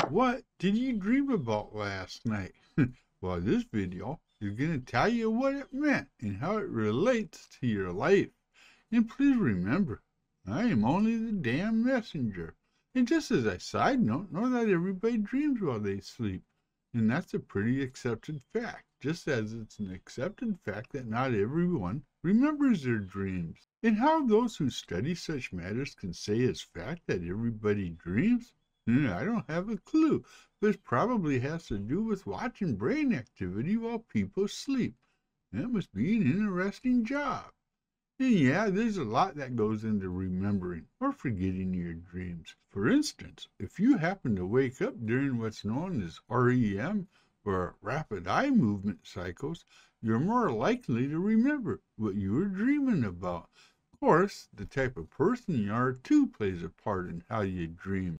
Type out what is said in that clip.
What did you dream about last night? Well, this video is going to tell you what it meant and how it relates to your life. And please remember, I am only the damn messenger. And just as a side note, know that everybody dreams while they sleep. And that's a pretty accepted fact, just as it's an accepted fact that not everyone remembers their dreams. And how those who study such matters can say as fact that everybody dreams? I don't have a clue, but it probably has to do with watching brain activity while people sleep. That must be an interesting job. And yeah, there's a lot that goes into remembering or forgetting your dreams. For instance, if you happen to wake up during what's known as REM, or rapid eye movement cycles, you're more likely to remember what you were dreaming about. Of course, the type of person you are too plays a part in how you dream.